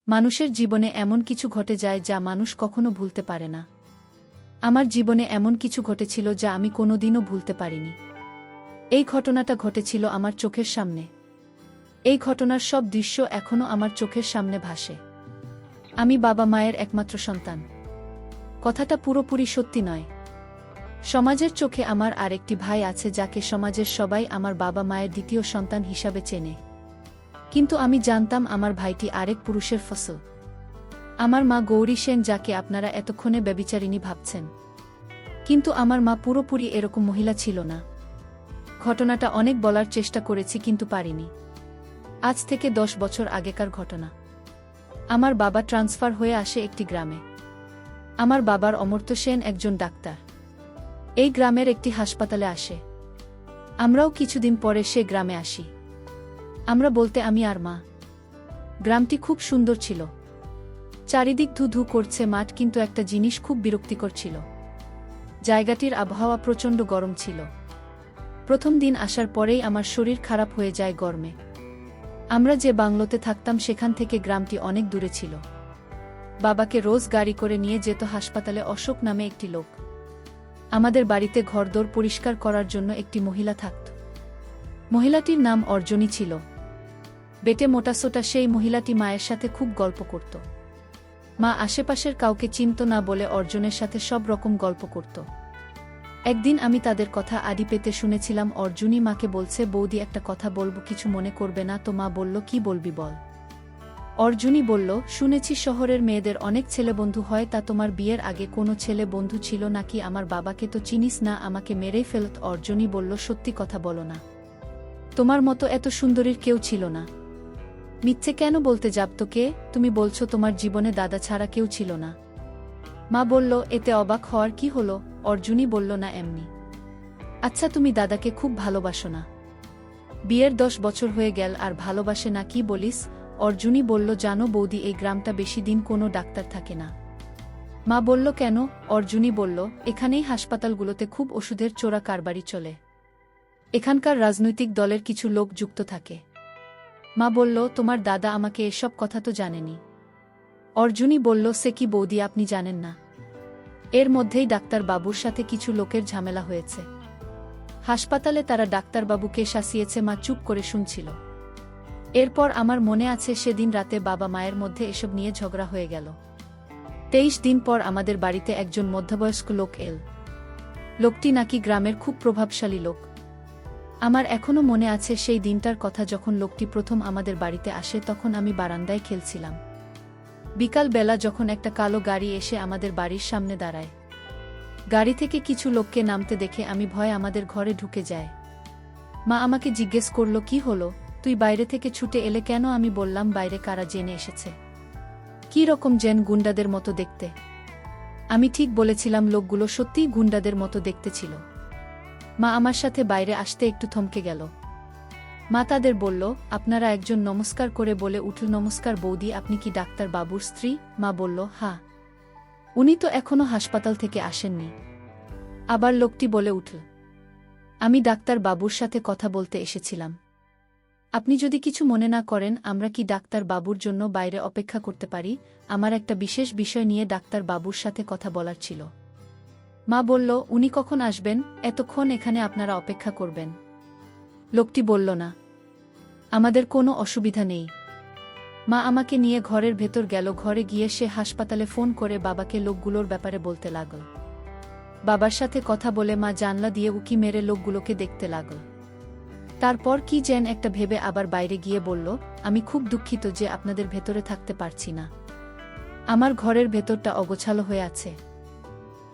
মানুষের জীবনে এমন কিছু ঘটে যায় যা মানুষ কখনো ভুলতে পারে না। আমার জীবনে এমন কিছু ঘটেছিল যা আমি কোনোদিনও ভুলতে পারিনি। এই ঘটনাটা ঘটেছিল আমার চোখের সামনে। এই ঘটনার সব দৃশ্য এখনও আমার চোখের সামনে ভাসে। আমি বাবা মায়ের একমাত্র সন্তান। কথাটা পুরোপুরি সত্যি নয়। সমাজের চোখে আমার আরেকটি ভাই আছে যাকে সমাজের সবাই আমার বাবা মায়ের দ্বিতীয় সন্তান হিসাবে চেনে। কিন্তু আমি জানতাম আমার ভাইটি আরেক পুরুষের ফসল। আমার মা গৌরী সেন, যাকে আপনারা এতক্ষণে ব্যভিচারিণী ভাবছেন। কিন্তু আমার মা পুরোপুরি এরকম মহিলা ছিল না। ঘটনাটা অনেক বলার চেষ্টা করেছি কিন্তু পারিনি। আজ থেকে 10 বছর আগেকার ঘটনা। আমার বাবা ট্রান্সফার হয়ে আসে একটি গ্রামে। আমার বাবার অমর্ত্য সেন একজন ডাক্তার। এই গ্রামের একটি হাসপাতালে আসে। আমরাও কিছুদিন পরে সে গ্রামে আসি। আমরা বলতে আমি আর মা। গ্রামটি খুব সুন্দর ছিল। চারিদিক ধু ধু করছে মাঠ, কিন্তু একটা জিনিস খুব বিরক্তিকর ছিল। জায়গাটির আবহাওয়া প্রচণ্ড গরম ছিল। প্রথম দিন আসার পরেই আমার শরীর খারাপ হয়ে যায় গরমে। আমরা যে বাংলোতে থাকতাম সেখান থেকে গ্রামটি অনেক দূরে ছিল। বাবাকে রোজ গাড়ি করে নিয়ে যেত হাসপাতালে অশোক নামে একটি লোক। আমাদের বাড়িতে ঘরদোর পরিষ্কার করার জন্য একটি মহিলা থাকত। মহিলাটির নাম অর্জনী ছিল। বেটে মোটাসোটা সেই মহিলাটি মায়ের সাথে খুব গল্প করত। মা আশেপাশের কাউকে চিনত না বলে অর্জনের সাথে সব রকম গল্প করত। একদিন আমি তাদের কথা আড়ি পেতে শুনেছিলাম অর্জুনই মাকে বলছে, বৌদি একটা কথা বলবো, কিছু মনে করবে না তো? মা বলল, কি বলবি বল। অর্জুনই বলল, শুনেছি শহরের মেয়েদের অনেক ছেলে বন্ধু হয়, তা তোমার বিয়ের আগে কোনো ছেলে বন্ধু ছিল নাকি? আমার বাবাকে তো চিনিস না, আমাকে মেরেই ফেলত। অর্জুনই বলল, সত্যি কথা বলো না, তোমার মতো এত সুন্দরীর কেউ ছিল না। মিথ্যে কেন বলতে যাব তোকে? তুমি বলছো তোমার জীবনে দাদা ছাড়া কেউ ছিল না। মা বলল, এতে অবাক হওয়ার কি হলো? অর্জুনই বলল, না এমনি। আচ্ছা, তুমি দাদাকে খুব ভালোবাসো না? বিয়ের 10 বছর হয়ে গেল আর ভালোবাসে না, কি বলিস? অর্জুনই বলল, জানো বৌদি, এই গ্রামটা বেশি দিন কোনো ডাক্তার থাকে না। মা বলল, কেন? অর্জুনই বলল, এখানেই হাসপাতালগুলোতে খুব ওষুধের চোরা কারবারি চলে। এখানকার রাজনৈতিক দলের কিছু লোক যুক্ত থাকে। মা বলল, তোমার দাদা আমাকে এসব কথা তো জানেনি। অর্জুনই বলল, সে কি বৌদি, আপনি জানেন না? এর মধ্যেই ডাক্তার বাবুর সাথে কিছু লোকের ঝামেলা হয়েছে। হাসপাতালে তারা ডাক্তারবাবুকে শাসিয়েছে। মা চুপ করে শুনছিল। এরপর আমার মনে আছে সেদিন রাতে বাবা মায়ের মধ্যে এসব নিয়ে ঝগড়া হয়ে গেল। 23 দিন পর আমাদের বাড়িতে একজন মধ্যবয়স্ক লোক এল। লোকটি নাকি গ্রামের খুব প্রভাবশালী লোক। আমার এখনো মনে আছে সেই দিনটার কথা, যখন লোকটি প্রথম আমাদের বাড়িতে আসে। তখন আমি বারান্দায় খেলছিলাম। বিকাল বেলা যখন একটা কালো গাড়ি এসে আমাদের বাড়ির সামনে দাঁড়ায়। গাড়ি থেকে কিছু লোককে নামতে দেখে আমি ভয়ে আমাদের ঘরে ঢুকে যায়। মা আমাকে জিজ্ঞেস করল, কি হলো, তুই বাইরে থেকে ছুটে এলে কেন? আমি বললাম, বাইরে কারা জেনে এসেছে। কি রকম জেন? গুন্ডাদের মতো দেখতে। আমি ঠিক বলেছিলাম, লোকগুলো সত্যিই গুন্ডাদের মতো দেখতে ছিল। মা আমার সাথে বাইরে আসতে একটু থমকে গেল। মা তাদের বলল, আপনারা একজন নমস্কার করে বলে উঠল, নমস্কার বৌদি, আপনি কি ডাক্তার বাবুর স্ত্রী? মা বলল, হ্যাঁ। উনি তো এখনো হাসপাতাল থেকে আসেননি। আবার লোকটি বলে উঠল, আমি ডাক্তার বাবুর সাথে কথা বলতে এসেছিলাম। আপনি যদি কিছু মনে না করেন, আমরা কি ডাক্তার বাবুর জন্য বাইরে অপেক্ষা করতে পারি? আমার একটা বিশেষ বিষয় নিয়ে ডাক্তার বাবুর সাথে কথা বলার ছিল। মা বলল, উনি কখন আসবেন? এতক্ষণ এখানে আপনারা অপেক্ষা করবেন? লোকটি বলল, না, আমাদের কোনো অসুবিধা নেই। মা আমাকে নিয়ে ঘরের ভেতর গেল। ঘরে গিয়ে সে হাসপাতালে ফোন করে বাবাকে লোকগুলোর ব্যাপারে বলতে লাগল। বাবার সাথে কথা বলে মা জানলা দিয়ে উকি মেরে লোকগুলোকে দেখতে লাগল। তারপর কি যেন একটা ভেবে আবার বাইরে গিয়ে বলল, আমি খুব দুঃখিত যে আপনাদের ভেতরে থাকতে পারছি না। আমার ঘরের ভেতরটা অগোছালো হয়ে আছে।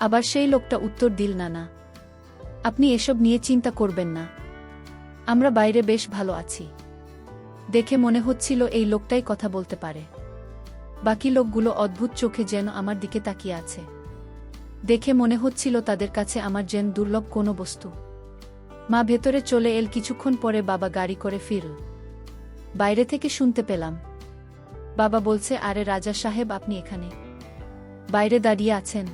আবার সেই লোকটা উত্তর দিল, না না, আপনি এসব নিয়ে চিন্তা করবেন না, আমরা বাইরে বেশ ভালো আছি। দেখে মনে হচ্ছিল এই লোকটাই কথা বলতে পারে। বাকি লোকগুলো অদ্ভুত চোখে যেন আমার দিকে তাকিয়ে আছে। দেখে মনে হচ্ছিল তাদের কাছে আমার যেন দুর্লভ কোনো বস্তু। মা ভেতরে চলে এল। কিছুক্ষণ পরে বাবা গাড়ি করে ফিরল। বাইরে থেকে শুনতে পেলাম বাবা বলছে, আরে রাজা সাহেব, আপনি এখানে বাইরে দাঁড়িয়ে আছেন?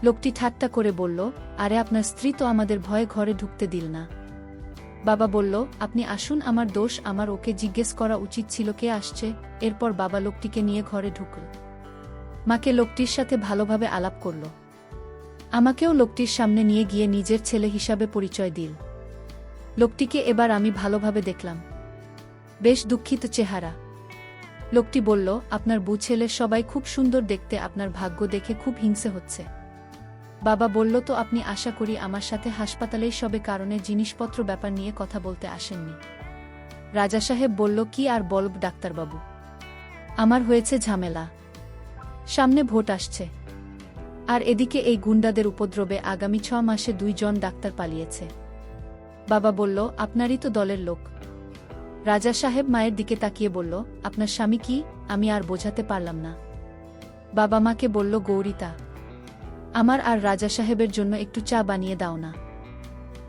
লোকটি ঠাট্টা করে বলল, আরে আপনার স্ত্রী তো আমাদের ভয়ে ঘরে ঢুকতে দিল না। বাবা বলল, আপনি আসুন, আমার দোষ, আমার ওকে জিজ্ঞেস করা উচিত ছিল কে আসছে। এরপর বাবা লোকটিকে নিয়ে ঘরে ঢুকল। মাকে লোকটির সাথে ভালোভাবে আলাপ করল। আমাকেও লোকটির সামনে নিয়ে গিয়ে নিজের ছেলে হিসাবে পরিচয় দিল। লোকটিকে এবার আমি ভালোভাবে দেখলাম। বেশ দুঃখিত চেহারা। লোকটি বলল, আপনার বউ ছেলে সবাই খুব সুন্দর দেখতে, আপনার ভাগ্য দেখে খুব হিংসে হচ্ছে। বাবা বলল, তো আপনি আশা করি আমার সাথে হাসপাতালেই সবে কারণে জিনিসপত্র ব্যাপার নিয়ে কথা বলতে আসেননি। রাজা সাহেব বলল, কি আর বলব ডাক্তারবাবু, আমার হয়েছে ঝামেলা। সামনে ভোট আসছে, আর এদিকে এই গুন্ডাদের উপদ্রবে আগামী 6 মাসে 2 জন ডাক্তার পালিয়েছে। বাবা বলল, আপনারই তো দলের লোক। রাজা সাহেব মায়ের দিকে তাকিয়ে বলল, আপনার স্বামী কি? আমি আর বোঝাতে পারলাম না। বাবা মাকে বলল, গৌরিতা, আমার আর রাজা সাহেবের জন্য একটু চা বানিয়ে দাও না।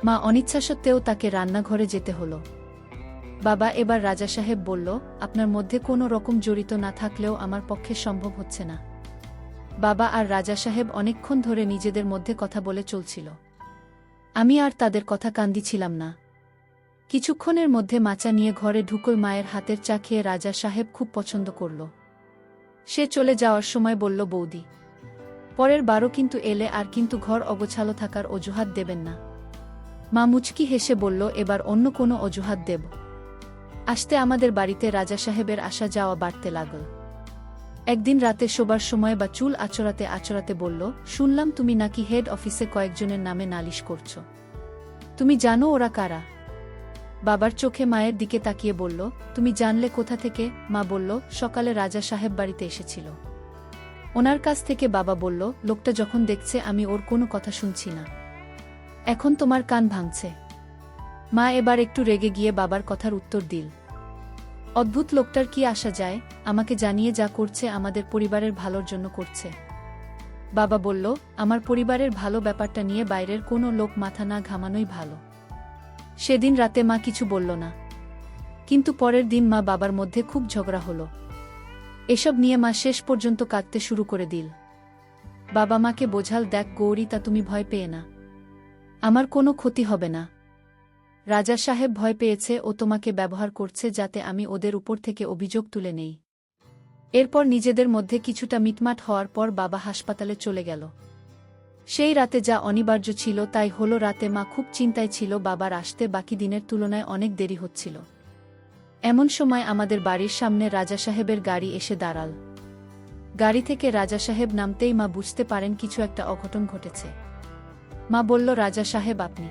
মা অনিচ্ছা সত্ত্বেও তাকে রান্নাঘরে যেতে হলো। বাবা এবার রাজা সাহেব বলল, আপনার মধ্যে কোনো রকম জড়িত না থাকলেও আমার পক্ষে সম্ভব হচ্ছে না। বাবা আর রাজা সাহেব অনেকক্ষণ ধরে নিজেদের মধ্যে কথা বলে চলছিল। আমি আর তাদের কথা কান দিছিলাম না। কিছুক্ষণের মধ্যে মাচা নিয়ে ঘরে ঢুকল। মায়ের হাতের চা খেয়ে রাজা সাহেব খুব পছন্দ করল। সে চলে যাওয়ার সময় বলল, বৌদি, পরের বারও কিন্তু এলে আর কিন্তু ঘর অগোছালো থাকার অজুহাত দেবেন না। মা মুচকি হেসে বলল, এবার অন্য কোনো অজুহাত দেব। আসতে আমাদের বাড়িতে রাজা সাহেবের আসা যাওয়া বাড়তে লাগল। একদিন রাতে শোবার সময় বা চুল আঁচড়াতে আঁচড়াতে বলল, শুনলাম তুমি নাকি হেড অফিসে কয়েকজনের নামে নালিশ করছ। তুমি জানো ওরা কারা? বাবার চোখে মায়ের দিকে তাকিয়ে বলল, তুমি জানলে কোথা থেকে? মা বলল, সকালে রাজা সাহেব বাড়িতে এসেছিল। ওনার কাছ থেকে। বাবা বলল, লোকটা যখন দেখছে আমি ওর কোনো কথা শুনছি না, এখন তোমার কান ভাঙছে। মা এবার একটু রেগে গিয়ে বাবার কথার উত্তর দিল, অদ্ভুত লোকটার কি আসা যায়, আমাকে জানিয়ে যা করছে আমাদের পরিবারের ভালোর জন্য করছে। বাবা বলল, আমার পরিবারের ভালো ব্যাপারটা নিয়ে বাইরের কোনো লোক মাথা না ঘামানোই ভালো। সেদিন রাতে মা কিছু বলল না, কিন্তু পরের দিন মা বাবার মধ্যে খুব ঝগড়া হলো। এসব নিয়ে মা শেষ পর্যন্ত কাঁদতে শুরু করে দিল। বাবা মাকে বোঝাল, দেখ গৌরী, তা তুমি ভয় পেয়ে না, আমার কোনো ক্ষতি হবে না। রাজা সাহেব ভয় পেয়েছে, ও তোমাকে ব্যবহার করছে যাতে আমি ওদের উপর থেকে অভিযোগ তুলে নেই। এরপর নিজেদের মধ্যে কিছুটা মিটমাট হওয়ার পর বাবা হাসপাতালে চলে গেল। সেই রাতে যা অনিবার্য ছিল তাই হলো। রাতে মা খুব চিন্তায় ছিল, বাবার আসতে বাকি দিনের তুলনায় অনেক দেরি হচ্ছিল। এমন সময় আমাদের বাড়ির সামনে রাজা সাহেবের গাড়ি এসে দাঁড়াল। গাড়ি থেকে রাজা সাহেব নামতেই মা বুঝতে পারেন কিছু একটা অঘটন ঘটেছে। মা বলল, রাজা সাহেব আপনি?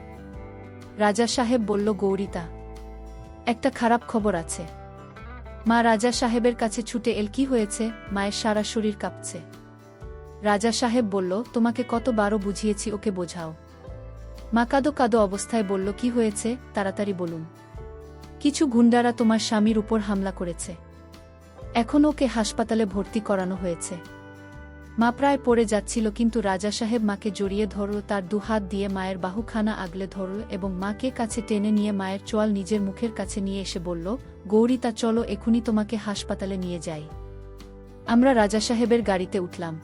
রাজা সাহেব বলল, গৌরিতা, একটা খারাপ খবর আছে। মা রাজা সাহেবের কাছে ছুটে এল। কি হয়েছে? মায়ের সারা শরীর কাঁপছে। রাজা সাহেব বলল, তোমাকে কতবারও বুঝিয়েছি, ওকে বোঝাও। মা কাঁদো কাঁদো অবস্থায় বলল, কি হয়েছে তাড়াতাড়ি বলুন। কিছু গুন্ডারা তোমার স্বামীর উপর হামলা করেছে, এখন ওকে হাসপাতালে ভর্তি করানো হয়েছে। মা প্রায় পড়ে যাচ্ছিল, কিন্তু রাজা সাহেব মাকে জড়িয়ে ধরল, তার 2 হাত দিয়ে মায়ের বাহুখানা আগলে ধরল এবং মাকে কাছে টেনে নিয়ে মায়ের চোয়াল নিজের মুখের কাছে নিয়ে এসে বলল, গৌরিতা, চলো এখনই তোমাকে হাসপাতালে নিয়ে যাই। আমরা রাজা সাহেবের গাড়িতে উঠলাম।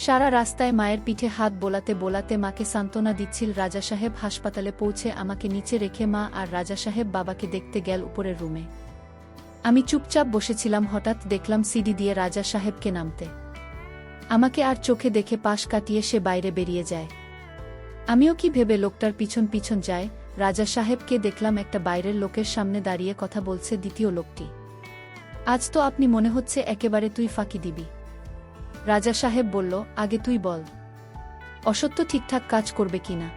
সারা রাস্তায় মায়ের পিঠে হাত বোলাতে বোলাতে মাকে সান্ত্বনা দিচ্ছিল। রাজা সাহেব হাসপাতালে পৌঁছে আমাকে নিচে রেখে মা আর রাজা সাহেব বাবাকে দেখতে গেল উপরের রুমে। আমি চুপচাপ বসেছিলাম। হঠাৎ দেখলাম সিঁড়ি দিয়ে রাজা সাহেবকে নামতে। আমাকে আর চোখে দেখে পাশ কাটিয়ে সে বাইরে বেরিয়ে যায়। আমিও কি ভেবে লোকটার পিছন পিছন যায়। রাজা সাহেবকে দেখলাম একটা বাইরের লোকের সামনে দাঁড়িয়ে কথা বলছে দ্বিতীয় লোকটি। আজ তো আপনি মনে হচ্ছে একেবারে তুই ফাঁকি দিবি। রাজা সাহেব বলল, আগে তুই বল, অসত্য ঠিকঠাক কাজ করবে কিনা।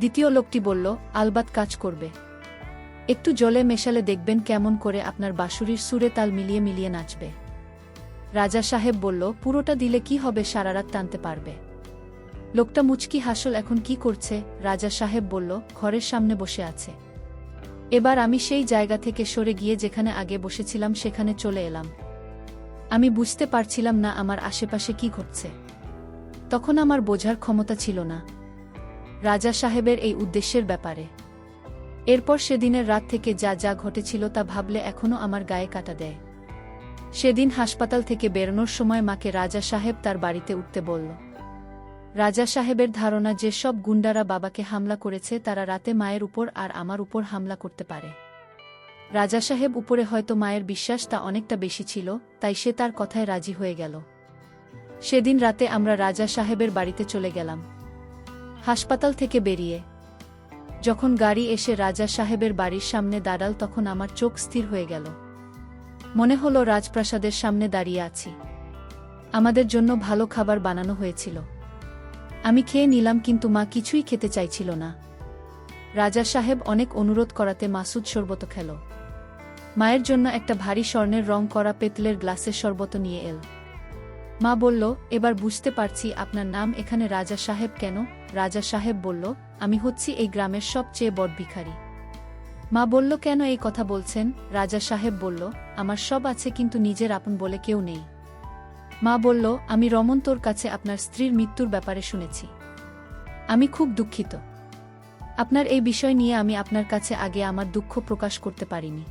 দ্বিতীয় লোকটি বলল, আলবাত কাজ করবে। একটু জলে মেশালে দেখবেন কেমন করে আপনার বাঁশুরির সুরে তাল মিলিয়ে মিলিয়ে নাচবে। রাজা সাহেব বলল, পুরোটা দিলে কি হবে, সারারাত টানতে পারবে। লোকটা মুচকি হাসল। এখন কি করছে? রাজা সাহেব বলল, ঘরের সামনে বসে আছে। এবার আমি সেই জায়গা থেকে সরে গিয়ে যেখানে আগে বসেছিলাম সেখানে চলে এলাম। আমি বুঝতে পারছিলাম না আমার আশেপাশে কি ঘটছে। তখন আমার বোঝার ক্ষমতা ছিল না রাজা সাহেবের এই উদ্দেশ্যের ব্যাপারে। এরপর সেদিনের রাত থেকে যা যা ঘটেছিল তা ভাবলে এখনও আমার গায়ে কাঁটা দেয়। সেদিন হাসপাতাল থেকে বেরোনোর সময় মাকে রাজা সাহেব তার বাড়িতে উঠতে বলল। রাজা সাহেবের ধারণা যে সব গুন্ডারা বাবাকে হামলা করেছে তারা রাতে মায়ের উপর আর আমার উপর হামলা করতে পারে। রাজা সাহেব উপরে হয়তো মায়ের বিশ্বাসটা অনেকটা বেশি ছিল, তাই সে তার কথায় রাজি হয়ে গেল। সেদিন রাতে আমরা রাজা সাহেবের বাড়িতে চলে গেলাম। হাসপাতাল থেকে বেরিয়ে যখন গাড়ি এসে রাজা সাহেবের বাড়ির সামনে দাঁড়াল তখন আমার চোখ স্থির হয়ে গেল। মনে হলো রাজপ্রাসাদের সামনে দাঁড়িয়ে আছি। আমাদের জন্য ভালো খাবার বানানো হয়েছিল। আমি খেয়ে নিলাম, কিন্তু মা কিছুই খেতে চাইছিল না। রাজা সাহেব অনেক অনুরোধ করাতে মাসুদ শরবত খেল। মায়ের জন্য একটা ভারী স্বর্ণের রং করা পেতলের গ্লাসের শরবত নিয়ে এল। মা বলল, এবার বুঝতে পারছি আপনার নাম এখানে রাজা সাহেব কেন। রাজা সাহেব বলল, আমি হচ্ছি এই গ্রামের সবচেয়ে বড় ভিখারি। মা বলল, কেন এই কথা বলছেন? রাজা সাহেব বলল, আমার সব আছে কিন্তু নিজের আপন বলে কেউ নেই। মা বলল, আমি রমন তোর কাছে আপনার স্ত্রীর মৃত্যুর ব্যাপারে শুনেছি। আমি খুব দুঃখিত। আপনার এই বিষয় নিয়ে আমি আপনার কাছে আগে আমার দুঃখ প্রকাশ করতে পারিনি।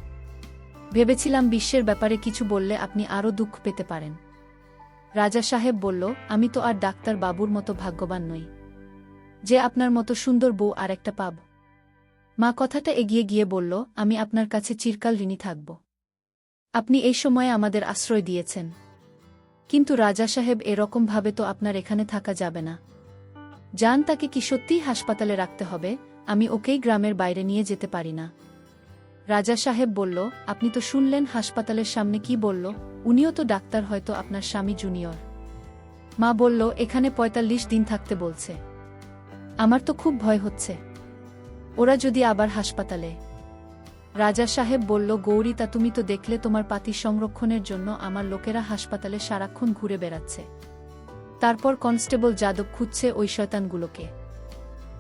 ভেবেছিলাম বিশ্বের ব্যাপারে কিছু বললে আপনি আরও দুঃখ পেতে পারেন। রাজা সাহেব বলল, আমি তো আর ডাক্তার বাবুর মতো ভাগ্যবান নই যে আপনার মতো সুন্দর বউ আর একটা পাব। মা কথাটা এগিয়ে গিয়ে বলল, আমি আপনার কাছে চিরকাল ঋণী থাকব। আপনি এই সময়ে আমাদের আশ্রয় দিয়েছেন। কিন্তু রাজা সাহেব, এরকম ভাবে তো আপনার এখানে থাকা যাবে না। জান, তাকে কি সত্যিই হাসপাতালে রাখতে হবে? আমি ওকেই গ্রামের বাইরে নিয়ে যেতে পারি না। রাজা সাহেব বলল, আপনি তো শুনলেন হাসপাতালের সামনে কি বলল। উনিও তো ডাক্তার, হয়তো আপনার স্বামী জুনিয়র। মা বলল, এখানে ৪৫ দিন থাকতে বলছে। আমার তো খুব ভয় হচ্ছে, ওরা যদি আবার হাসপাতালে। রাজা সাহেব বলল, গৌরী, তা তুমি তো দেখলে তোমার পাতি সংরক্ষণের জন্য আমার লোকেরা হাসপাতালে সারাক্ষণ ঘুরে বেড়াচ্ছে। তারপর কনস্টেবল যাদব খুঁজছে ওই শয়তানগুলোকে।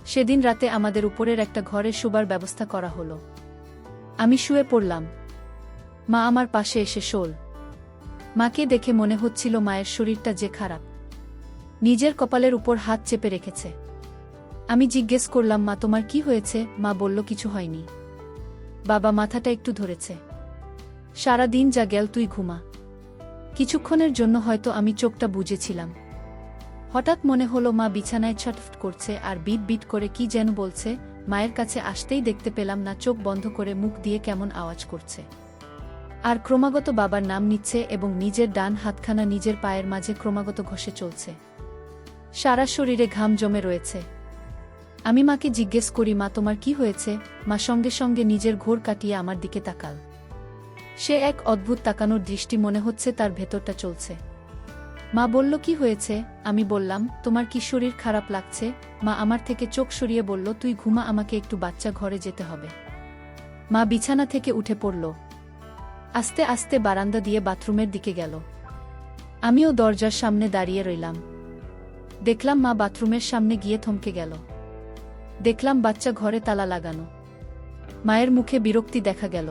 সেদিন রাতে আমাদের উপরের একটা ঘরে শোবার ব্যবস্থা করা হলো। আমি শুয়ে পড়লাম। মা আমার পাশে এসে শোল। মাকে দেখে মনে হচ্ছিল মায়ের শরীরটা যে খারাপ। নিজের কপালের উপর হাত চেপে রেখেছে। আমি জিজ্ঞেস করলাম, মা তোমার কি হয়েছে? মা বলল, কিছু হয়নি বাবা, মাথাটা একটু ধরেছে। সারা দিন যা গেল, তুই ঘুমা। কিছুক্ষণের জন্য হয়তো আমি চোখটা বুজেছিলাম। হঠাৎ মনে হলো মা বিছানায় ছটফট করছে আর বিট বিট করে কি যেন বলছে। মায়ের কাছে আসতেই দেখতে পেলাম না চোখ বন্ধ করে মুখ দিয়ে কেমন আওয়াজ করছে আর ক্রমাগত বাবার নাম নিচ্ছে এবং নিজের ডান হাতখানা নিজের পায়ের মাঝে ক্রমাগত ঘষে চলছে। সারা শরীরে ঘাম জমে রয়েছে। আমি মাকে জিজ্ঞেস করি, মা তোমার কি হয়েছে? মা সঙ্গে সঙ্গে নিজের ঘোর কাটিয়ে আমার দিকে তাকাল। সে এক অদ্ভুত তাকানোর দৃষ্টি, মনে হচ্ছে তার ভেতরটা চলছে। মা বলল, কি হয়েছে? আমি বললাম, তোমার কি শরীর খারাপ লাগছে? মা আমার থেকে চোখ সরিয়ে বলল, তুই ঘুমা, আমাকে একটু বাচ্চা ঘরে যেতে হবে। মা বিছানা থেকে উঠে পড়ল। আস্তে আস্তে বারান্দা দিয়ে বাথরুমের দিকে গেল। আমিও দরজার সামনে দাঁড়িয়ে রইলাম। দেখলাম মা বাথরুমের সামনে গিয়ে থমকে গেল। দেখলাম বাচ্চা ঘরে তালা লাগানো। মায়ের মুখে বিরক্তি দেখা গেল।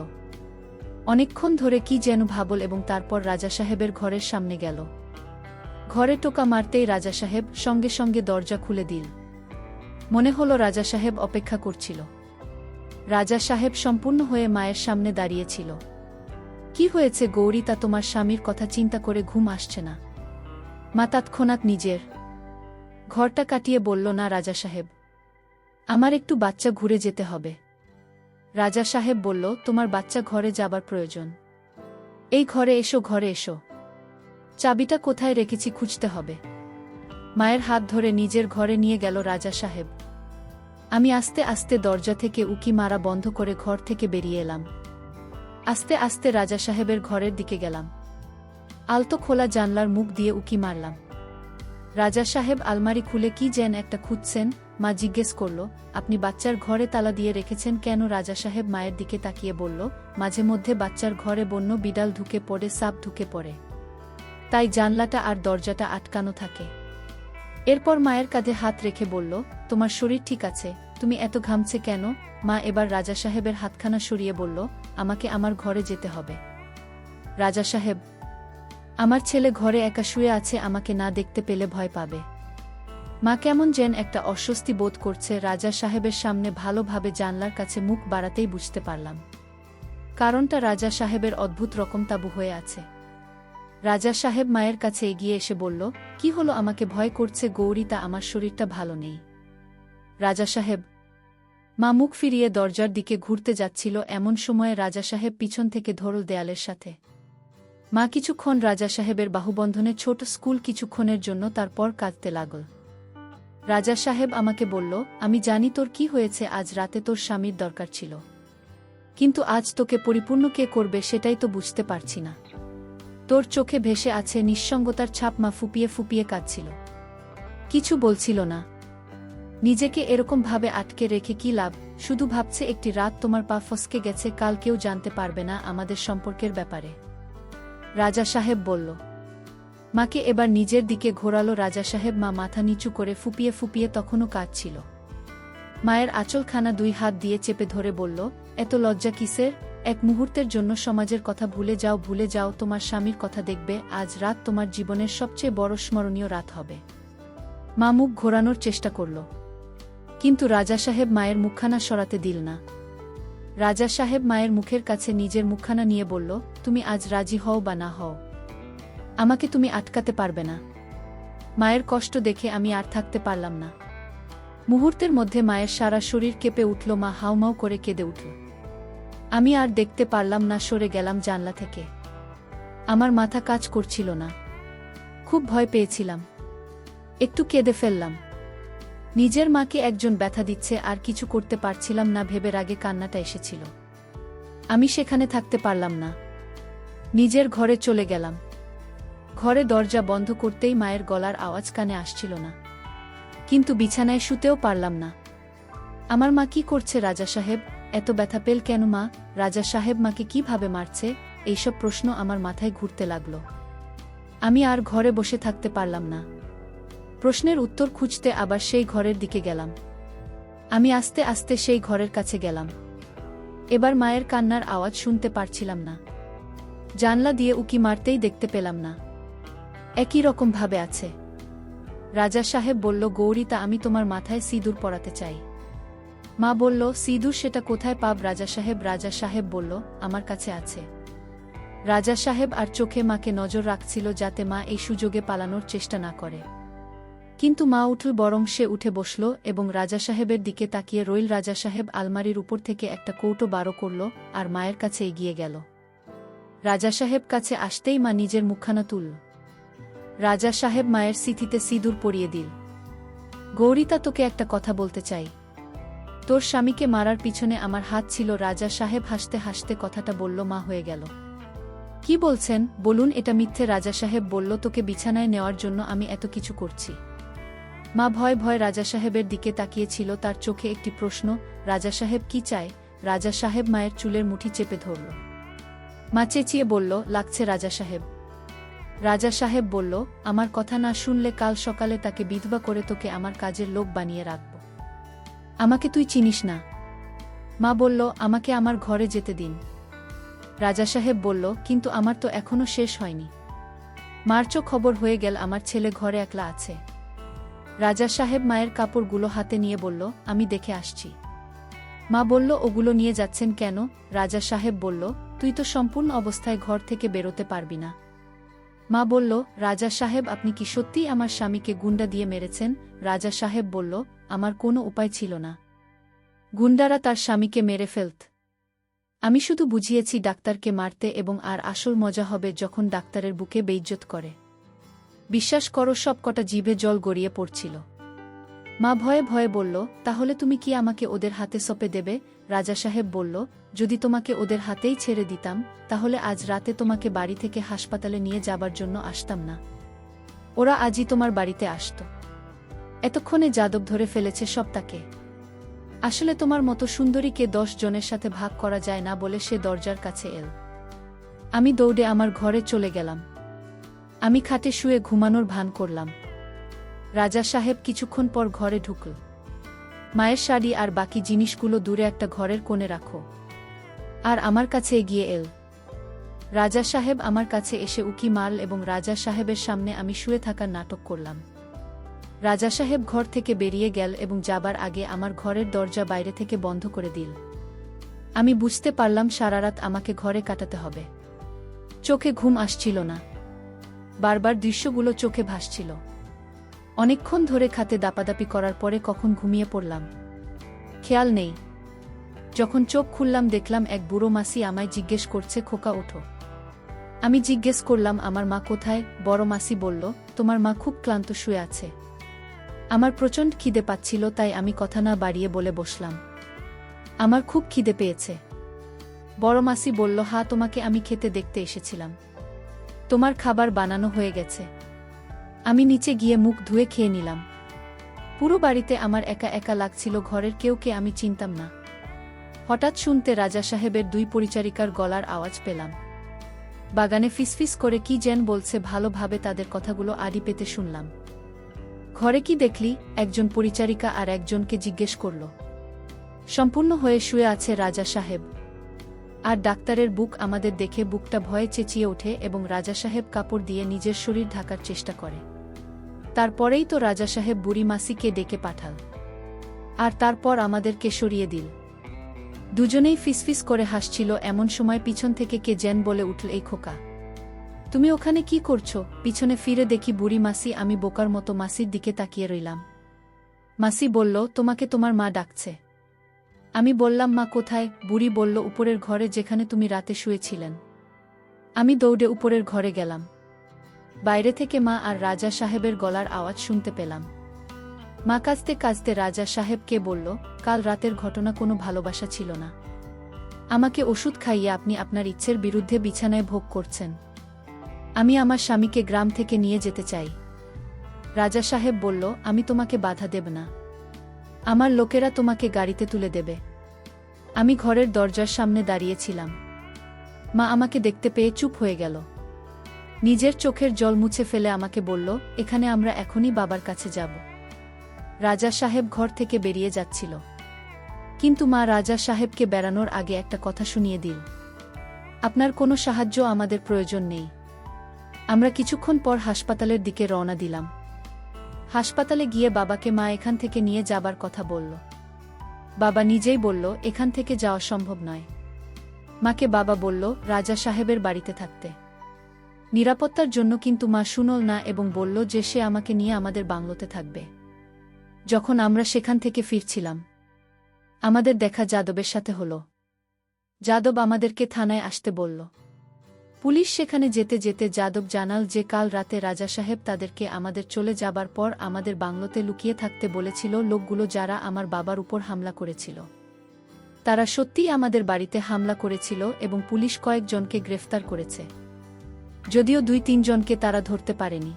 অনেকক্ষণ ধরে কি যেন ভাবল এবং তারপর রাজা সাহেবের ঘরের সামনে গেল। ঘরে টোকা মারতেই রাজা সাহেব সঙ্গে সঙ্গে দরজা খুলে দিল। মনে হলো রাজা সাহেব অপেক্ষা করছিল। রাজা সাহেব সম্পূর্ণ হয়ে মায়ের সামনে দাঁড়িয়েছিল। কি হয়েছে গৌরী? তা তোমার স্বামীর কথা চিন্তা করে ঘুম আসছে না? মা তৎক্ষণাৎ নিজের ঘরটা কাটিয়ে বলল, না রাজা সাহেব, আমার একটু বাচ্চা ঘুরে যেতে হবে। রাজা সাহেব বলল, তোমার বাচ্চা ঘরে যাবার প্রয়োজন। এই ঘরে এসো, ঘরে এসো। চাবিটা কোথায় রেখেছি খুঁজতে হবে। মায়ের হাত ধরে নিজের ঘরে নিয়ে গেল রাজা সাহেব। আমি আস্তে আস্তে দরজা থেকে উকি মারা বন্ধ করে ঘর থেকে বেরিয়ে এলাম। আস্তে আস্তে রাজা সাহেবের ঘরের দিকে গেলাম। আলতো খোলা জানলার মুখ দিয়ে উকি মারলাম। রাজা সাহেব আলমারি খুলে কি যেন একটা খুঁজছেন। মা জিজ্ঞেস করল, আপনি বাচ্চার ঘরে তালা দিয়ে রেখেছেন কেন? রাজা সাহেব মায়ের দিকে তাকিয়ে বলল, মাঝে মধ্যে বাচ্চার ঘরে বন্য বিড়াল ঢুকে পড়ে, সাপ ঢুকে পড়ে, তাই জানলাটা আর দরজাটা আটকানো থাকে। এরপর মায়ের কাঁধে হাত রেখে বলল, তোমার শরীর ঠিক আছে? তুমি এত ঘামছে কেন? মা এবার রাজা সাহেবের হাতখানা সরিয়ে বলল, আমাকে আমার ঘরে যেতে হবে। রাজা সাহেব, আমার ছেলে ঘরে একা শুয়ে আছে, আমাকে না দেখতে পেলে ভয় পাবে। মা কেমন যেন একটা অস্বস্তি বোধ করছে। রাজা সাহেবের সামনে ভালোভাবে জানলার কাছে মুখ বাড়াতেই বুঝতে পারলাম কারণটা। রাজা সাহেবের অদ্ভুত রকম তাঁবু হয়ে আছে। রাজা সাহেব মায়ের কাছে এগিয়ে এসে বলল, কি হলো, আমাকে ভয় করছে গৌরী, তা আমার শরীরটা ভালো নেই। রাজা সাহেব। মা মুখ ফিরিয়ে দরজার দিকে ঘুরতে যাচ্ছিল, এমন সময়ে রাজা সাহেব পিছন থেকে ধরল দেয়ালের সাথে। মা কিছুক্ষণ রাজা সাহেবের বাহুবন্ধনে ছোট স্কুল কিছুক্ষণের জন্য, তারপর কাঁদতে লাগল। রাজা সাহেব আমাকে বলল, আমি জানি তোর কি হয়েছে, আজ রাতে তোর স্বামীর দরকার ছিল, কিন্তু আজ তোকে পরিপূর্ণ কে করবে সেটাই তো বুঝতে পারছি না। তোর চোখে ভেসে আছে নিঃসঙ্গতার ছাপ। মা ফুপিয়ে ফুপিয়ে কাঁদছিল, কিছু বলছিল না। নিজেকে এরকম ভাবে আটকে রেখে কি লাভ, শুধু ভাবছে একটি রাত তোমার পা ফসকে গেছে, কাল কেউ জানতে পারবে না আমাদের সম্পর্কের ব্যাপারে। রাজা সাহেব বলল। মাকে এবার নিজের দিকে ঘোরালো রাজা সাহেব। মা মাথা নিচু করে ফুপিয়ে ফুপিয়ে তখনও কাঁদছিল। মায়ের আঁচলখানা 2 হাত দিয়ে চেপে ধরে বলল, এত লজ্জা কিসের? এক মুহূর্তের জন্য সমাজের কথা ভুলে যাও, ভুলে যাও তোমার স্বামীর কথা, দেখবে আজ রাত তোমার জীবনের সবচেয়ে বড় স্মরণীয় রাত হবে। মা মুখ ঘোরানোর চেষ্টা করল, কিন্তু রাজা সাহেব মায়ের মুখখানা সরাতে দিল না। রাজা সাহেব মায়ের মুখের কাছে নিজের মুখখানা নিয়ে বলল, তুমি আজ রাজি হও বা না হও, আমাকে তুমি আটকাতে পারবে না। মায়ের কষ্ট দেখে আমি আর থাকতে পারলাম না। মুহূর্তের মধ্যে মায়ের সারা শরীর কেঁপে উঠল। মা হাউমাউ করে কেঁদে উঠল। আমি আর দেখতে পারলাম না, সরে গেলাম জানলা থেকে। আমার মাথা কাজ করছিল না, খুব ভয় পেয়েছিলাম। একটু কেঁদে ফেললাম। নিজের মাকে একজন ব্যথা দিচ্ছে আর কিছু করতে পারছিলাম না ভেবে রাগে কান্নাটা এসেছিল। আমি সেখানে থাকতে পারলাম না, নিজের ঘরে চলে গেলাম। ঘরে দরজা বন্ধ করতেই মায়ের গলার আওয়াজ কানে আসছিল না, কিন্তু বিছানায় শুতেও পারলাম না। আমার মা কি করছে? রাজা সাহেব এত ব্যথা পেল কেন? মা, রাজা সাহেব মাকে কিভাবে মারছে? এইসব প্রশ্ন আমার মাথায় ঘুরতে লাগল। আমি আর ঘরে বসে থাকতে পারলাম না। প্রশ্নের উত্তর খুঁজতে আবার সেই ঘরের দিকে গেলাম। আমি আস্তে আস্তে সেই ঘরের কাছে গেলাম। এবার মায়ের কান্নার আওয়াজ শুনতে পারছিলাম না। জানলা দিয়ে উকি মারতেই দেখতে পেলাম না, একই রকম ভাবে আছে। রাজা সাহেব বলল, গৌরী, তা আমি তোমার মাথায় সিঁদুর পরাতে চাই। মা বলল, সিঁদুর সেটা কোথায় পাব? রাজা সাহেব বলল, আমার কাছে আছে। রাজা সাহেব আর চোখে মাকে নজর রাখছিল যাতে মা এই সুযোগে পালানোর চেষ্টা না করে। কিন্তু মা উঠল, বরং সে উঠে বসল এবং রাজা সাহেবের দিকে তাকিয়ে রইল। রাজা সাহেব আলমারির উপর থেকে একটা কৌটো বারো করল আর মায়ের কাছে এগিয়ে গেল। রাজা সাহেব কাছে আসতেই মা নিজের মুখখানা তুলল। রাজা সাহেব মায়ের সিথিতে সিঁদুর পরিয়ে দিল। গৌরী, তা তোকে একটা কথা বলতে চাই। তোর স্বামীকে মারার পিছনে আমার হাত ছিল। রাজা সাহেব হাসতে হাসতে কথাটা বলল। মা হয়ে গেল। কি বলছেন? বলুন এটা মিথ্যে। রাজা সাহেব বলল, তোকে বিছানায় নেওয়ার জন্য আমি এত কিছু করছি। মা ভয় ভয় রাজা সাহেবের দিকে তাকিয়েছিল, তার চোখে একটি প্রশ্ন। রাজা সাহেব কি চায়? রাজা সাহেব মায়ের চুলের মুঠি চেপে ধরল। মা চেঁচিয়ে বলল, লাগছে রাজা সাহেব। রাজা সাহেব বলল, আমার কথা না শুনলে কাল সকালে তাকে বিধবা করে তোকে আমার কাজের লোক বানিয়ে রাখব। আমাকে তুই চিনিস না। মা বলল, আমাকে আমার ঘরে যেতে দিন। রাজা সাহেব বলল, কিন্তু আমার তো এখনো শেষ হয়নি। মার্চও খবর হয়ে গেল আমার ছেলে ঘরে একলা আছে। রাজা সাহেব মায়ের কাপড়গুলো হাতে নিয়ে বলল, আমি দেখে আসছি। মা বলল, ওগুলো নিয়ে যাচ্ছেন কেন? রাজা সাহেব বলল, তুই তো সম্পূর্ণ অবস্থায় ঘর থেকে বেরোতে পারবি না। মা বলল, রাজা সাহেব আপনি কি সত্যিই আমার স্বামীকে গুন্ডা দিয়ে মেরেছেন? রাজা সাহেব বলল, আমার কোনো উপায় ছিল না। গুন্ডারা তার স্বামীকে মেরে ফেলত। আমি শুধু বুঝিয়েছি ডাক্তারকে মারতে, এবং আর আসল মজা হবে যখন ডাক্তারের বুকে বেইজ্জত করে। বিশ্বাস করো, সবকটা জিভে জল গড়িয়ে পড়ছিল। মা ভয়ে ভয়ে বলল, তাহলে তুমি কি আমাকে ওদের হাতে সঁপে দেবে? রাজা সাহেব বলল, যদি তোমাকে ওদের হাতেই ছেড়ে দিতাম তাহলে আজ রাতে তোমাকে বাড়ি থেকে হাসপাতালে নিয়ে যাবার জন্য আসতাম না। ওরা আজই তোমার বাড়িতে আসত। এতক্ষণে যাদব ধরে ফেলেছে সব তাকে। আসলে তোমার মতো সুন্দরীকে 10 জনের সাথে ভাগ করা যায় না বলে সে দরজার কাছে এল। আমি দৌড়ে আমার ঘরে চলে গেলাম। আমি খাটে শুয়ে ঘুমানোর ভান করলাম। রাজা সাহেব কিছুক্ষণ পর ঘরে ঢুকল। মায়ের শাড়ি আর বাকি জিনিসগুলো দূরে একটা ঘরের কোণে রাখো, আর আমার কাছে এগিয়ে এল। রাজা সাহেব আমার কাছে এসে উকি মারল এবং রাজা সাহেবের সামনে আমি শুয়ে থাকার নাটক করলাম। রাজা সাহেব ঘর থেকে বেরিয়ে গেল এবং যাবার আগে আমার ঘরের দরজা বাইরে থেকে বন্ধ করে দিল। আমি বুঝতে পারলাম সারা রাত আমাকে ঘরে কাটাতে হবে। চোখে ঘুম আসছিল না। বারবার দৃশ্যগুলো চোখে ভাসছিল। অনেকক্ষণ ধরে খাতে দাপাদাপি করার পরে কখন ঘুমিয়ে পড়লাম খেয়াল নেই। যখন চোখ খুললাম দেখলাম এক বুড়ো মাসি আমায় জিজ্ঞেস করছে, খোকা ওঠো। আমি জিজ্ঞেস করলাম, আমার মা কোথায়? বড় মাসি বলল, তোমার মা খুব ক্লান্ত শুয়ে আছে। আমার প্রচণ্ড খিদে পাচ্ছিল, তাই আমি কথা না বাড়িয়ে বলে বসলাম, আমার খুব খিদে পেয়েছে। বড় মাসি বলল, হ্যাঁ, তোমাকে আমি খেতে দেখতে এসেছিলাম। তোমার খাবার বানানো হয়ে গেছে। আমি নিচে গিয়ে মুখ ধুয়ে খেয়ে নিলাম। পুরো বাড়িতে আমার একা একা লাগছিল, ঘরের কেউকে আমি চিনতাম না। হঠাৎ শুনতে রাজা সাহেবের 2 পরিচারিকার গলার আওয়াজ পেলাম। বাগানে ফিসফিস করে কি যেন বলছে, ভালোভাবে তাদের কথাগুলো আড়ি পেতে শুনলাম। ঘরে কি দেখলি? একজন পরিচারিকা আর একজনকে জিজ্ঞেস করল। সম্পূর্ণ হয়ে শুয়ে আছে রাজা সাহেব। আর ডাক্তারের বুক আমাদের দেখে বুকটা ভয়ে চেঁচিয়ে ওঠে এবং রাজা সাহেব কাপড় দিয়ে নিজের শরীর ঢাকার চেষ্টা করে। তারপরেই তো রাজা সাহেব বুড়ি মাসিকে ডেকে পাঠাল, আর তারপর আমাদেরকে সরিয়ে দিল। দুজনেই ফিসফিস করে হাসছিল। এমন সময় পিছন থেকে কে যেন বলে উঠল, এই খোকা, তুমি ওখানে কি করছো? পিছনে ফিরে দেখি বুড়ি মাসি। আমি বোকার মতো মাসির দিকে তাকিয়ে রইলাম। মাসি বলল, তোমাকে তোমার মা ডাকছে। আমি বললাম, মা কোথায়? বুড়ি বলল, উপরের ঘরে, যেখানে তুমি রাতে শুয়েছিলেন। আমি দৌড়ে উপরের ঘরে গেলাম। বাইরে থেকে মা আর রাজা সাহেবের গলার আওয়াজ শুনতে পেলাম। মা কাঁদতে কাঁদতে রাজা সাহেবকে বলল, কাল রাতের ঘটনা কোনো ভালোবাসা ছিল না। আমাকে ওষুধ খাইয়ে আপনি আপনার ইচ্ছের বিরুদ্ধে বিছানায় ভোগ করছেন। আমি আমার স্বামীকে গ্রাম থেকে নিয়ে যেতে চাই। রাজা সাহেব বলল, আমি তোমাকে বাধা দেব না। আমার লোকেরা তোমাকে গাড়িতে তুলে দেবে। আমি ঘরের দরজার সামনে দাঁড়িয়েছিলাম। মা আমাকে দেখতে পেয়ে চুপ হয়ে গেল। নিজের চোখের জল মুছে ফেলে আমাকে বলল, এখানে আমরা এখনই বাবার কাছে যাব। রাজা সাহেব ঘর থেকে বেরিয়ে যাচ্ছিল, কিন্তু মা রাজা সাহেবকে বেড়ানোর আগে একটা কথা শুনিয়ে দিল, আপনার কোনো সাহায্য আমাদের প্রয়োজন নেই। আমরা কিছুক্ষণ পর হাসপাতালের দিকে রওনা দিলাম। হাসপাতালে গিয়ে বাবাকে মা এখান থেকে নিয়ে যাবার কথা বলল। বাবা নিজেই বলল, এখান থেকে যাওয়া সম্ভব নয়। মাকে বাবা বলল রাজা সাহেবের বাড়িতে থাকতে, নিরাপত্তার জন্য, কিন্তু মা শুনল না এবং বলল যে সে আমাকে নিয়ে আমাদের বাংলোতে থাকবে। যখন আমরা সেখান থেকে ফিরছিলাম, আমাদের দেখা যাদবের সাথে হলো। যাদব আমাদেরকে থানায় আসতে বলল। পুলিশ সেখানে যেতে যেতে যাদব জানাল যে কাল রাতে রাজা সাহেব তাদেরকে আমাদের চলে যাবার পর আমাদের বাংলোতে লুকিয়ে থাকতে বলেছিল। লোকগুলো যারা আমার বাবার উপর হামলা করেছিল, তারা সত্যিই আমাদের বাড়িতে হামলা করেছিল এবং পুলিশ কয়েকজনকে গ্রেফতার করেছে, যদিও 2-3 জনকে তারা ধরতে পারেনি।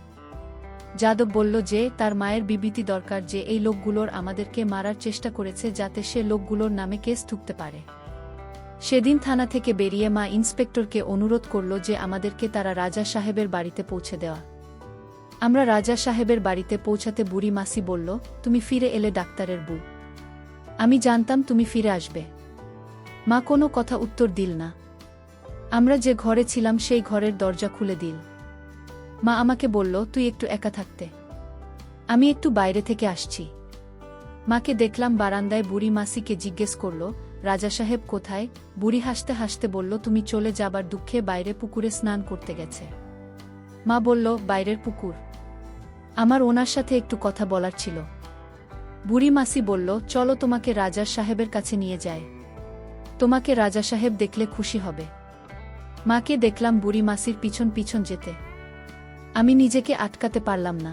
যাদব বলল যে তার মায়ের বিবৃতি দরকার যে এই লোকগুলোর আমাদেরকে মারার চেষ্টা করেছে, যাতে সে লোকগুলোর নামে কেস ঠুকতে পারে। সেদিন থানা থেকে বেরিয়ে মা ইন্সপেক্টরকে অনুরোধ করল যে আমাদেরকে তারা রাজা সাহেবের বাড়িতে পৌঁছে দেওয়া। আমরা রাজা সাহেবের বাড়িতে পৌঁছাতে বুড়ি মাসি বলল, তুমি ফিরে এলে ডাক্তারের বউ, আমি জানতাম তুমি ফিরে আসবে। মা কোনো কথা উত্তর দিল না। আমরা যে ঘরে ছিলাম সেই ঘরের দরজা খুলে দিল। মা আমাকে বলল, তুই একটু একা থাকতে, আমি একটু বাইরে থেকে আসছি। মাকে দেখলাম বারান্দায়। বুড়ি মাসিকে জিজ্ঞেস করল, রাজা সাহেব কোথায়? বুড়ি হাসতে হাসতে বলল, তুমি চলে যাবার দুঃখে বাইরে পুকুরে স্নান করতে গেছে। মা বলল, বাইরের পুকুর? আমার ওনার সাথে একটু কথা বলার ছিল। বুড়ি মাসি বলল, চলো তোমাকে রাজা সাহেবের কাছে নিয়ে যায়, তোমাকে রাজা সাহেব দেখলে খুশি হবে। মাকে দেখলাম বুড়ি মাসির পিছন পিছন যেতে। আমি নিজেকে আটকাতে পারলাম না,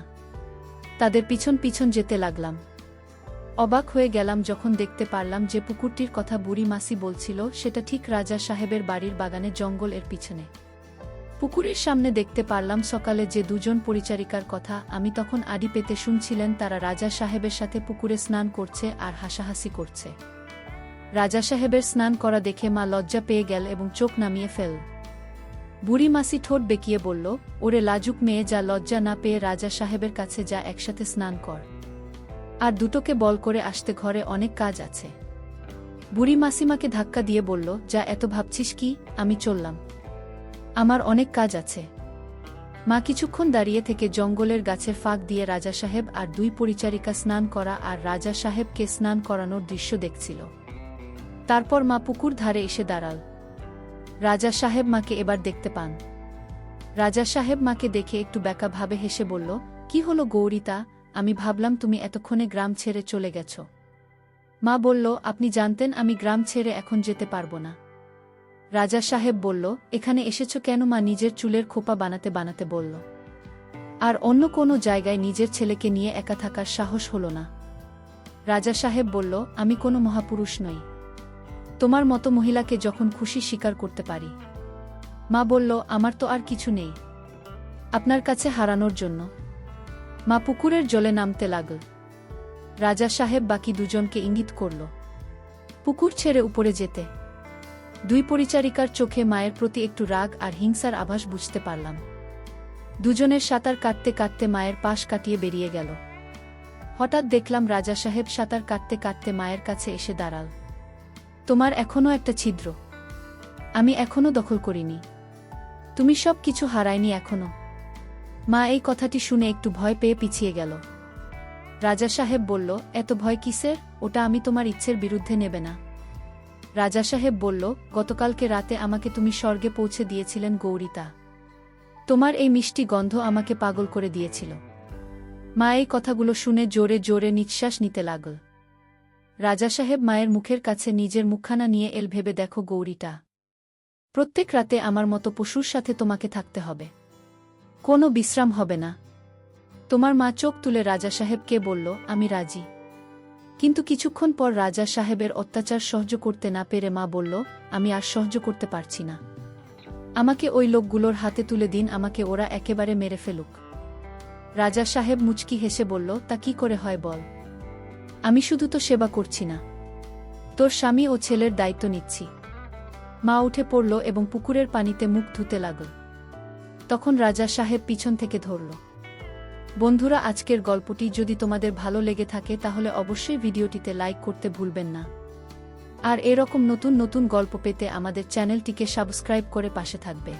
তাদের পিছন পিছন যেতে লাগলাম। অবাক হয়ে গেলাম যখন দেখতে পারলাম যে পুকুরটির কথা বুড়ি মাসি বলছিল সেটা ঠিক রাজা সাহেবের বাড়ির বাগানে জঙ্গল এর পিছনে। পুকুরের সামনে দেখতে পারলাম সকালে যে 2 জন পরিচারিকার কথা আমি তখন আড়ি পেতে শুনছিলেন, তারা রাজা সাহেবের সাথে পুকুরে স্নান করছে আর হাসাহাসি করছে। রাজা সাহেবের স্নান করা দেখে মা লজ্জা পেয়ে গেল এবং চোখ নামিয়ে ফেল। বুড়ি মাসি ঠোঁট বেঁকিয়ে বলল, ওরে লাজুক মেয়ে, যা, লজ্জা না পেয়ে রাজা সাহেবের কাছে যা, একসাথে স্নান কর, আর দুটোকে বল করে আসতে, ঘরে অনেক কাজ আছে। বুড়ি মাসিমাকে ধাক্কা দিয়ে বলল, যা, এত ভাবছিস কি? আমি চললাম, আমার অনেক কাজ আছে। মা কিছুক্ষণ দাঁড়িয়ে থেকে জঙ্গলের গাছের ফাঁক দিয়ে রাজা সাহেব আর 2 পরিচারিকা স্নান করা আর রাজা সাহেবকে স্নান করানোর দৃশ্য দেখছিল। তারপর মা পুকুর ধারে এসে দাঁড়াল। রাজা সাহেব মাকে এবার দেখতে পান। রাজা সাহেব মাকে দেখে একটু ব্যাকা ভাবে হেসে বলল, কি হলো গৌরিতা, আমি ভাবলাম তুমি এতক্ষণে গ্রাম ছেড়ে চলে গেছ। মা বলল, আপনি জানতেন আমি গ্রাম ছেড়ে এখন যেতে পারবো না। রাজা সাহেব বলল, এখানে এসেছ কেন? মা নিজের চুলের খোপা বানাতে বানাতে বলল। আর অন্য কোনো জায়গায় নিজের ছেলেকে নিয়ে একা থাকার সাহস হলো না। রাজা সাহেব বলল, আমি কোনো মহাপুরুষ নই। তোমার মতো মহিলাকে যখন খুশি স্বীকার করতে পারি। মা বলল, আমার তো আর কিছু নেই আপনার কাছে হারানোর জন্য। মা পুকুরের জলে নামতে লাগল। রাজা সাহেব বাকি দুজনকে ইঙ্গিত করল পুকুর ছেড়ে উপরে যেতে। দুই পরিচারিকার চোখে মায়ের প্রতি একটু রাগ আর হিংসার আভাস বুঝতে পারলাম। দুজনের সাঁতার কাটতে কাটতে মায়ের পাশ কাটিয়ে বেরিয়ে গেল। হঠাৎ দেখলাম রাজা সাহেব সাঁতার কাটতে কাটতে মায়ের কাছে এসে দাঁড়াল। তোমার এখনো একটা ছিদ্র আমি এখনো দখল করিনি। তুমি সব কিছু হারায়নি এখনো। মা এই কথাটি শুনে একটু ভয় পেয়ে পিছিয়ে গেল। রাজা সাহেব বলল, এত ভয় কিসের? ওটা আমি তোমার ইচ্ছের বিরুদ্ধে নেবে না। রাজা সাহেব বলল, গতকালকে রাতে আমাকে তুমি স্বর্গে পৌঁছে দিয়েছিলেন গৌরিতা। তোমার এই মিষ্টি গন্ধ আমাকে পাগল করে দিয়েছিল। মা এই কথাগুলো শুনে জোরে জোরে নিঃশ্বাস নিতে লাগল। রাজা সাহেব মায়ের মুখের কাছে নিজের মুখখানা নিয়ে এল, ভেবে দেখো গৌরিটা, প্রত্যেক রাতে আমার মতো পশুর সাথে তোমাকে থাকতে হবে, কোনো বিশ্রাম হবে না। তোমার মা চোখ তুলে রাজা সাহেবকে বলল, আমি রাজি। কিন্তু কিছুক্ষণ পর রাজা সাহেবের অত্যাচার সহ্য করতে না পেরে মা বলল, আমি আর সহ্য করতে পারছি না। আমাকে ওই লোকগুলোর হাতে তুলে দিন, আমাকে ওরা একেবারে মেরে ফেলুক। রাজা সাহেব মুচকি হেসে বলল, তা কি করে হয় বল? আমি শুধু তো সেবা করছি না, তোর স্বামী ও ছেলের দায়িত্ব নিচ্ছি। মা উঠে পড়ল এবং পুকুরের পানিতে মুখ ধুতে লাগল। তখন রাজা সাহেব পিছন থেকে ধরল। বন্ধুরা, আজকের গল্পটি যদি তোমাদের ভালো লেগে থাকে তাহলে অবশ্যই ভিডিওটিতে লাইক করতে ভুলবেন না। আর এরকম নতুন নতুন গল্প পেতে আমাদের চ্যানেলটিকে সাবস্ক্রাইব করে পাশে থাকবে।